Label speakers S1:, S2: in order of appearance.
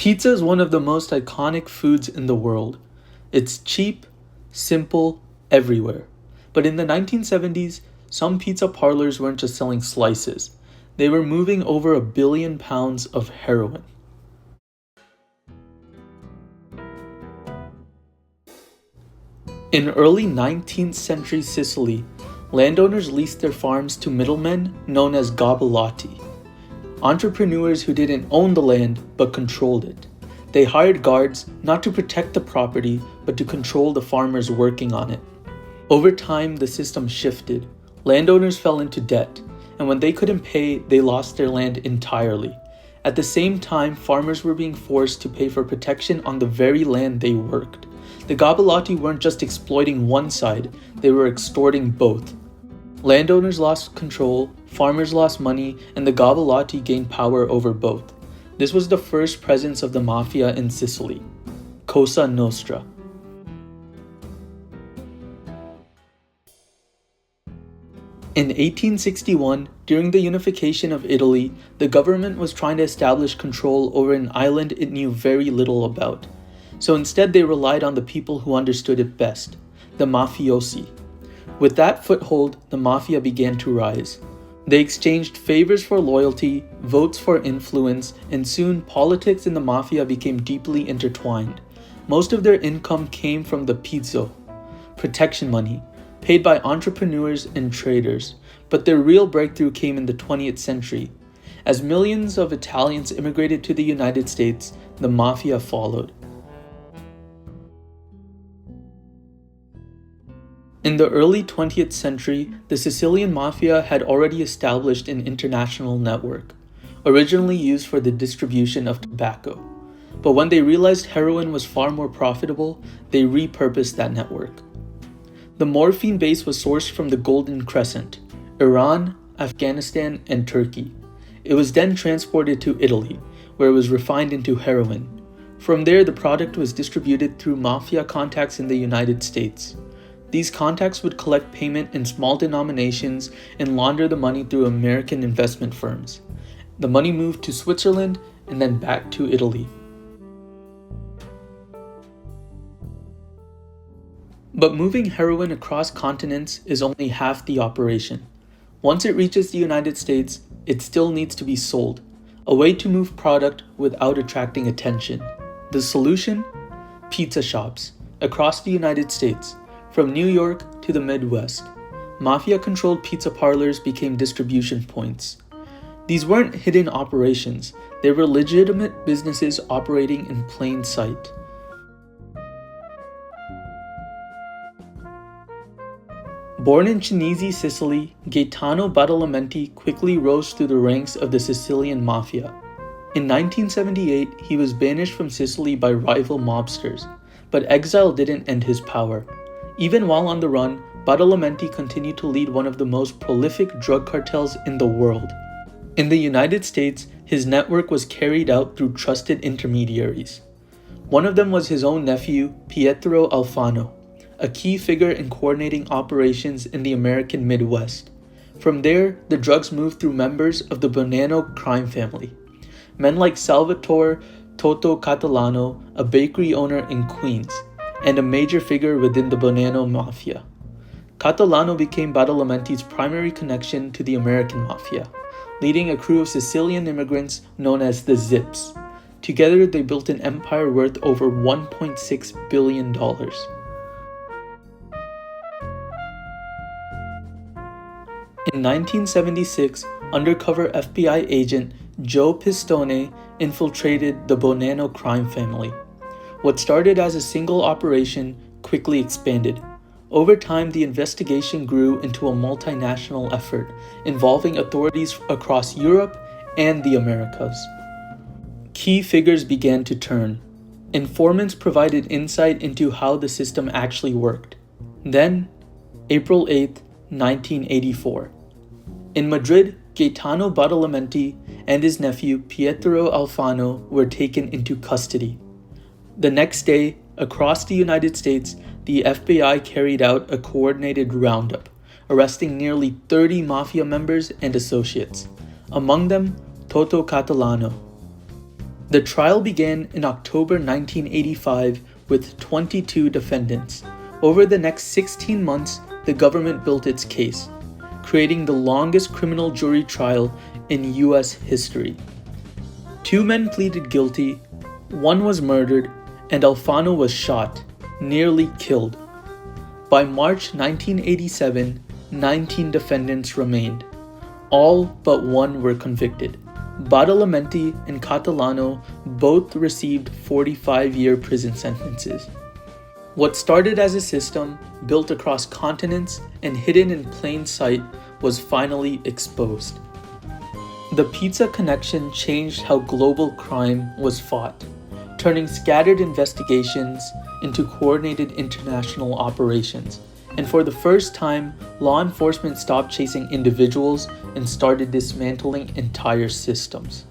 S1: Pizza is one of the most iconic foods in the world. It's cheap, simple, everywhere. But in the 1970s, some pizza parlors weren't just selling slices. They were moving over 1 billion pounds of heroin. In early 19th century Sicily, landowners leased their farms to middlemen known as gobelati, entrepreneurs who didn't own the land but controlled it. They hired guards not to protect the property but to control the farmers working on it. Over time, the system shifted. Landowners fell into debt, and when they couldn't pay, they lost their land entirely. At the same time, farmers were being forced to pay for protection on the very land they worked. The gobelati weren't just exploiting one side, they were extorting both. Landowners lost control, farmers lost money, and the gobelati gained power over both. This was the first presence of the mafia in Sicily, Cosa Nostra. In 1861, during the unification of Italy, the government was trying to establish control over an island it knew very little about. So instead they relied on the people who understood it best, the mafiosi. With that foothold, the mafia began to rise. They exchanged favors for loyalty, votes for influence, and soon politics and the mafia became deeply intertwined. Most of their income came from the pizzo, protection money, paid by entrepreneurs and traders, but their real breakthrough came in the 20th century. As millions of Italians immigrated to the United States, the mafia followed. In the early 20th century, the Sicilian mafia had already established an international network, originally used for the distribution of tobacco. But when they realized heroin was far more profitable, they repurposed that network. The morphine base was sourced from the Golden Crescent, Iran, Afghanistan, and Turkey. It was then transported to Italy, where it was refined into heroin. From there, the product was distributed through mafia contacts in the United States. These contacts would collect payment in small denominations and launder the money through American investment firms. The money moved to Switzerland and then back to Italy. But moving heroin across continents is only half the operation. Once it reaches the United States, it still needs to be sold, a way to move product without attracting attention. The solution? Pizza shops across the United States. From New York to the Midwest, mafia-controlled pizza parlors became distribution points. These weren't hidden operations, they were legitimate businesses operating in plain sight. Born in Cinisi, Sicily, Gaetano Badalamenti quickly rose through the ranks of the Sicilian mafia. In 1978, he was banished from Sicily by rival mobsters, but exile didn't end his power. Even while on the run, Badalamenti continued to lead one of the most prolific drug cartels in the world. In the United States, his network was carried out through trusted intermediaries. One of them was his own nephew, Pietro Alfano, a key figure in coordinating operations in the American Midwest. From there, the drugs moved through members of the Bonanno crime family. Men like Salvatore Toto Catalano, a bakery owner in Queens, and a major figure within the Bonanno Mafia. Catalano became Badalamenti's primary connection to the American Mafia, leading a crew of Sicilian immigrants known as the Zips. Together, they built an empire worth over $1.6 billion. In 1976, undercover FBI agent Joe Pistone infiltrated the Bonanno crime family. What started as a single operation quickly expanded. Over time, the investigation grew into a multinational effort involving authorities across Europe and the Americas. Key figures began to turn. Informants provided insight into how the system actually worked. Then, April 8, 1984. In Madrid, Gaetano Badalamenti and his nephew Pietro Alfano were taken into custody. The next day, across the United States, the FBI carried out a coordinated roundup, arresting nearly 30 mafia members and associates, among them Toto Catalano. The trial began in October 1985 with 22 defendants. Over the next 16 months, the government built its case, creating the longest criminal jury trial in US history. 2 men pleaded guilty, 1 was murdered, and Alfano was shot, nearly killed. By March 1987, 19 defendants remained. All but 1 were convicted. Badalamenti and Catalano both received 45-year prison sentences. What started as a system built across continents and hidden in plain sight was finally exposed. The pizza connection changed how global crime was fought, turning scattered investigations into coordinated international operations. And for the first time, law enforcement stopped chasing individuals and started dismantling entire systems.